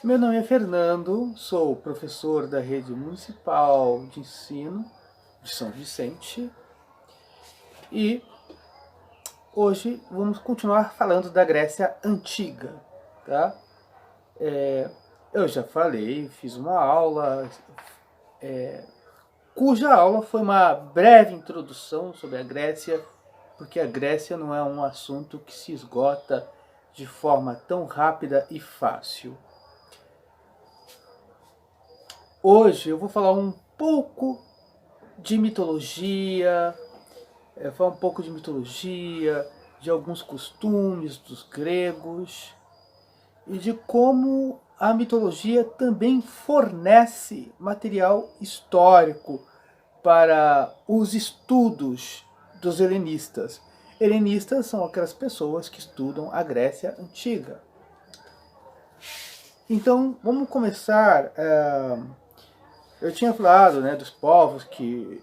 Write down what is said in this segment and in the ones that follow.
Meu nome é Fernando, sou professor da Rede Municipal de Ensino de São Vicente e hoje vamos continuar falando da Grécia Antiga, tá? Eu já falei, fiz uma aula, cuja aula foi uma breve introdução sobre a Grécia, porque a Grécia não é um assunto que se esgota de forma tão rápida e fácil. Hoje eu vou falar um pouco de mitologia, falar um pouco de mitologia, de alguns costumes dos gregos e de como a mitologia também fornece material histórico para os estudos dos helenistas. Helenistas são aquelas pessoas que estudam a Grécia Antiga. Então, vamos começar. Eu tinha falado, né, dos povos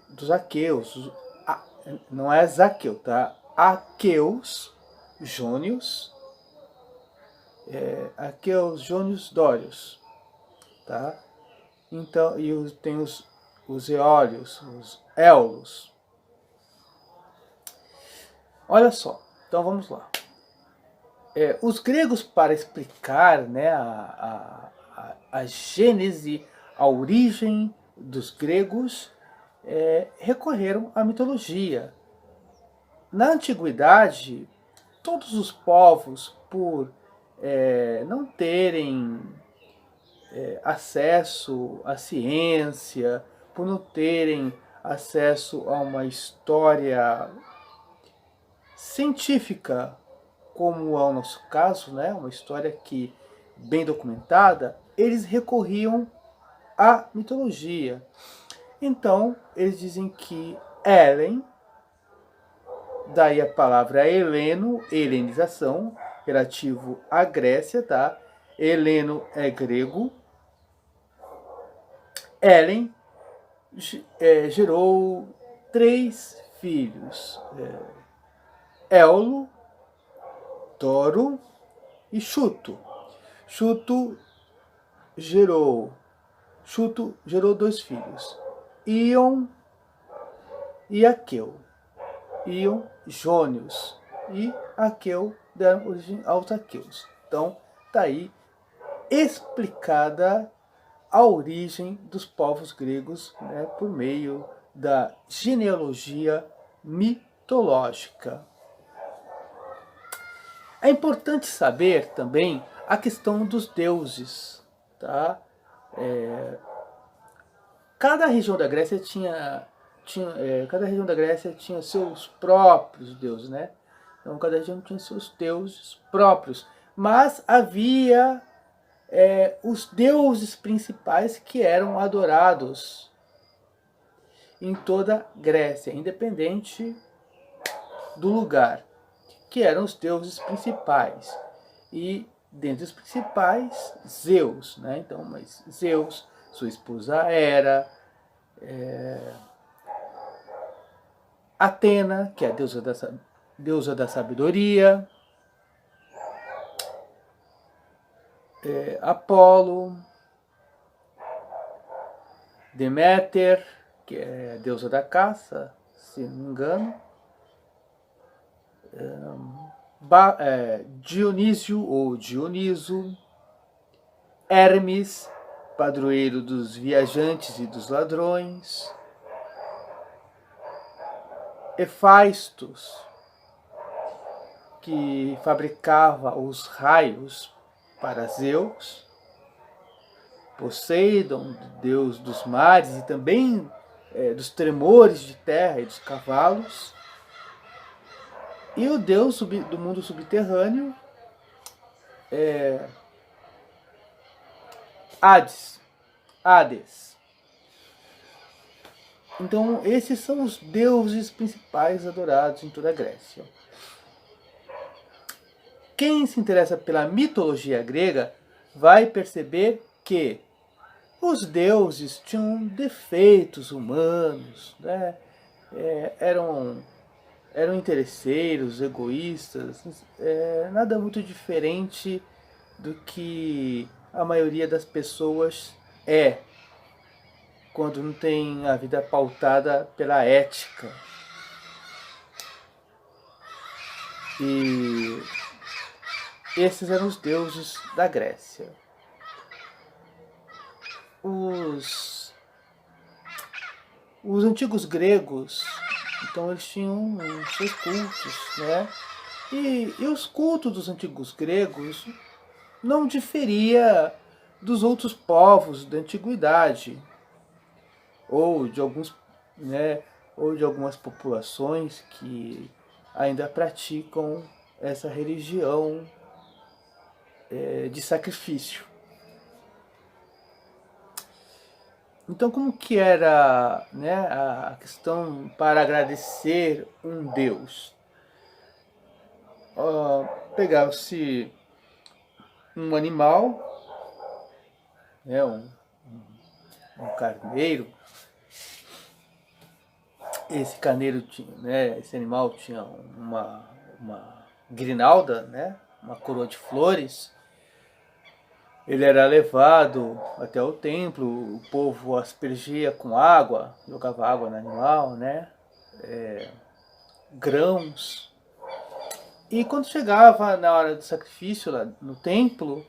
dos aqueus, não é Zaqueu, tá? Aqueus, Jônios, Aqueus, Jônios, Dórios, tá? Então, tem os Eólios, os Éolos. Olha só, então vamos lá. Os gregos, para explicar, né, a gênese, a origem dos gregos, recorreram à mitologia. Na antiguidade, todos os povos, por não terem acesso à ciência, por não terem acesso a uma história científica, como é o nosso caso, né, uma história que bem documentada, eles recorriam à mitologia. Então, eles dizem que Helen, daí a palavra heleno, helenização, relativo à Grécia, tá? Heleno é grego. Helen gerou 3 filhos: Éolo, Toro e Chuto. Chuto gerou Chuto gerou 2 filhos: Ion e Aqueu. Ion, Jônios e Aqueu deram origem aos aqueus. Então, está aí explicada a origem dos povos gregos, né, por meio da genealogia mitológica. É importante saber também a questão dos deuses. Tá? Cada região da Grécia cada região da Grécia tinha seus próprios deuses, né? Então cada região tinha seus deuses próprios, mas havia os deuses principais que eram adorados em toda a Grécia, independente do lugar, que eram os deuses principais. E dentre os principais, Zeus, né? Então, mas Zeus, sua esposa Hera, Atena, que é a deusa da sabedoria, Apolo, Deméter, que é a deusa da caça, se não me engano, Dionísio ou Dioniso, Hermes, padroeiro dos viajantes e dos ladrões, Hefaistos, que fabricava os raios para Zeus, Poseidon, deus dos mares e também dos tremores de terra e dos cavalos, e o deus do mundo subterrâneo, Hades. Então, esses são os deuses principais adorados em toda a Grécia. Quem se interessa pela mitologia grega vai perceber que os deuses tinham defeitos humanos, né? Eram interesseiros, egoístas, nada muito diferente do que a maioria das pessoas é, quando não tem a vida pautada pela ética. E esses eram os deuses da Grécia. Os antigos gregos, então eles tinham seus cultos, né? E os cultos dos antigos gregos não diferia dos outros povos da antiguidade, ou de alguns, né, ou de algumas populações que ainda praticam essa religião de sacrifício. Então, como que era, né, a questão para agradecer um Deus? Pegava-se um animal, né, um carneiro. Esse carneiro tinha, né, esse animal tinha uma grinalda, né, uma coroa de flores. Ele era levado até o templo, o povo aspergia com água, jogava água no animal, né, grãos. E quando chegava na hora do sacrifício lá no templo,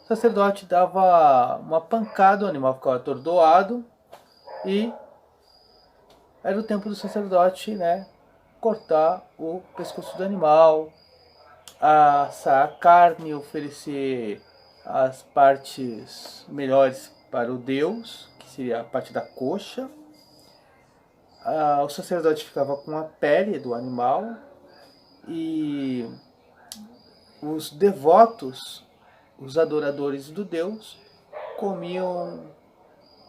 o sacerdote dava uma pancada, o animal ficava atordoado e era o tempo do sacerdote, né, cortar o pescoço do animal, assar a carne, oferecer as partes melhores para o Deus, que seria a parte da coxa. O sacerdote ficava com a pele do animal e os devotos, os adoradores do Deus, comiam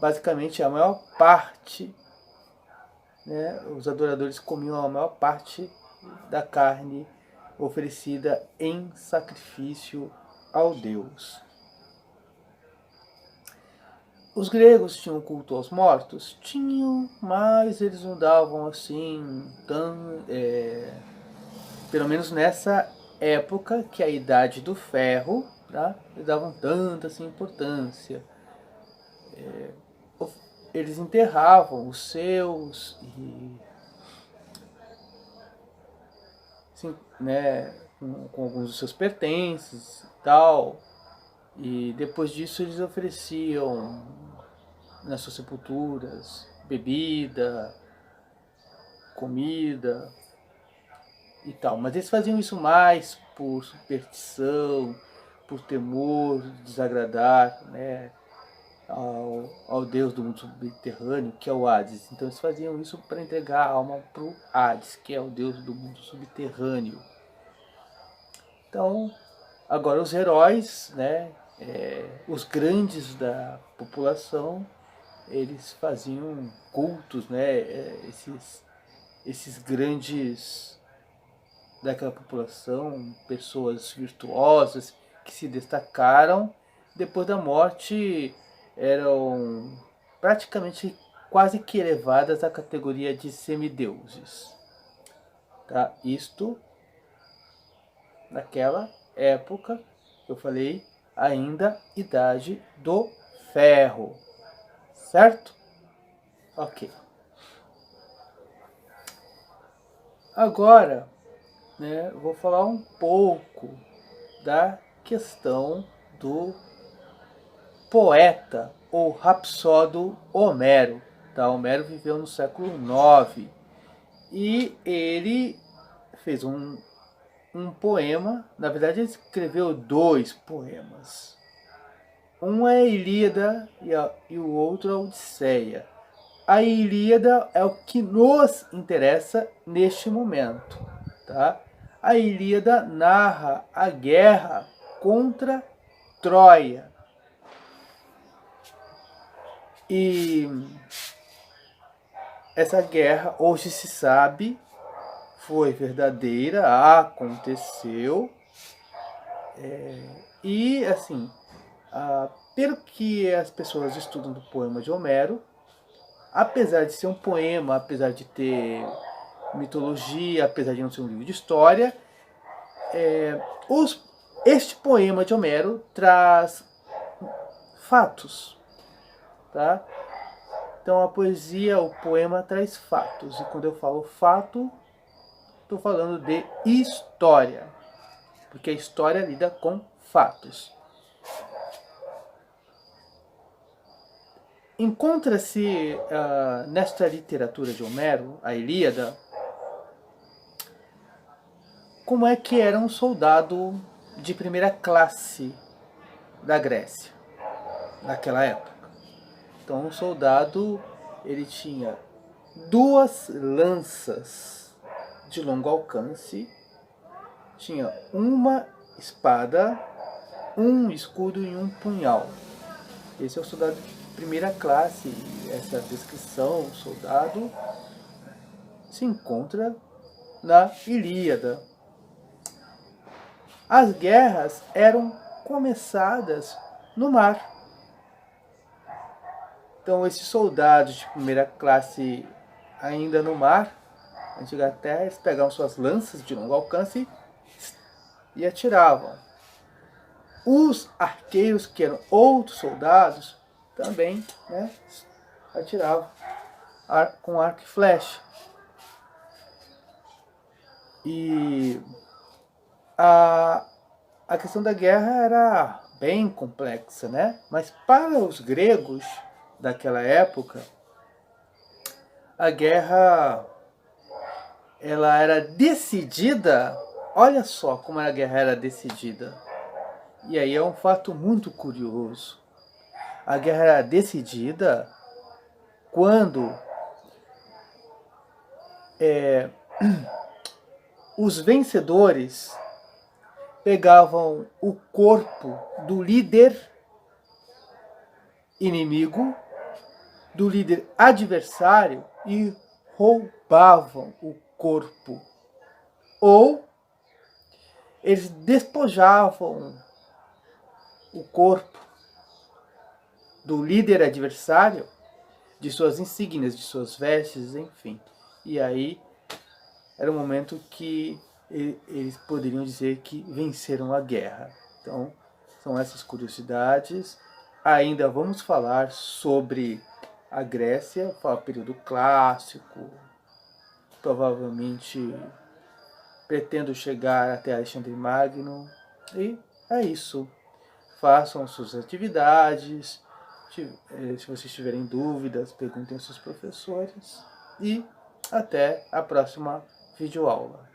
basicamente a maior parte, né, os adoradores comiam a maior parte da carne oferecida em sacrifício ao Deus. Os gregos tinham culto aos mortos? Tinham, mas eles não davam assim, pelo menos nessa época, que é a Idade do Ferro, tá? Eles davam tanta assim, importância. Eles enterravam os seus e, assim, né, com alguns dos seus pertences e tal. E depois disso eles ofereciam nas suas sepulturas bebida, comida e tal. Mas eles faziam isso mais por superstição, por temor de desagradar, né, ao deus do mundo subterrâneo, que é o Hades. Então eles faziam isso para entregar a alma para o Hades, que é o deus do mundo subterrâneo. Então, agora os heróis, né, os grandes da população, eles faziam cultos, né, esses grandes daquela população, pessoas virtuosas que se destacaram, depois da morte eram praticamente quase que elevadas à categoria de semideuses. Tá? Isto naquela época, eu falei, ainda Idade do Ferro. Certo? Ok. Agora, né, eu vou falar um pouco da questão do poeta ou rapsódo Homero. Tá? Homero viveu no século IX e ele fez um poema. Na verdade, ele escreveu 2 poemas. Um é a Ilíada e o outro é a Odisseia. A Ilíada é o que nos interessa neste momento. Tá? A Ilíada narra a guerra contra Troia. E essa guerra, hoje se sabe, foi verdadeira, aconteceu. E, assim, pelo que as pessoas estudam do poema de Homero, apesar de ser um poema, apesar de ter mitologia, apesar de não ser um livro de história, este poema de Homero traz fatos, tá? Então a poesia, o poema traz fatos, e quando eu falo fato, estou falando de história, porque a história lida com fatos. Encontra-se nesta literatura de Homero, a Ilíada, como é que era um soldado de primeira classe da Grécia, naquela época. Então, um soldado, ele tinha 2 lanças de longo alcance, tinha uma espada, um escudo e um punhal. Esse é o soldado de primeira classe. Essa descrição, soldado, se encontra na Ilíada. As guerras eram começadas no mar. Então esses soldados de primeira classe ainda no mar, na antiga terra, eles pegavam suas lanças de longo alcance e atiravam. Os arqueiros, que eram outros soldados, também, né, atiravam com arco e flecha. E a questão da guerra era bem complexa, né? Mas para os gregos daquela época, a guerra ela era decidida. Olha só como a guerra era decidida. E aí é um fato muito curioso. A guerra era decidida quando os vencedores pegavam o corpo do líder inimigo, do líder adversário, e roubavam o corpo. Ou eles despojavam o corpo do líder adversário de suas insígnias, de suas vestes, enfim. E aí era o momento que eles poderiam dizer que venceram a guerra. Então, são essas curiosidades. Ainda vamos falar sobre a Grécia, falar período clássico, provavelmente pretendo chegar até Alexandre Magno. E é isso. Façam suas atividades. Se vocês tiverem dúvidas, perguntem aos seus professores. E até a próxima videoaula.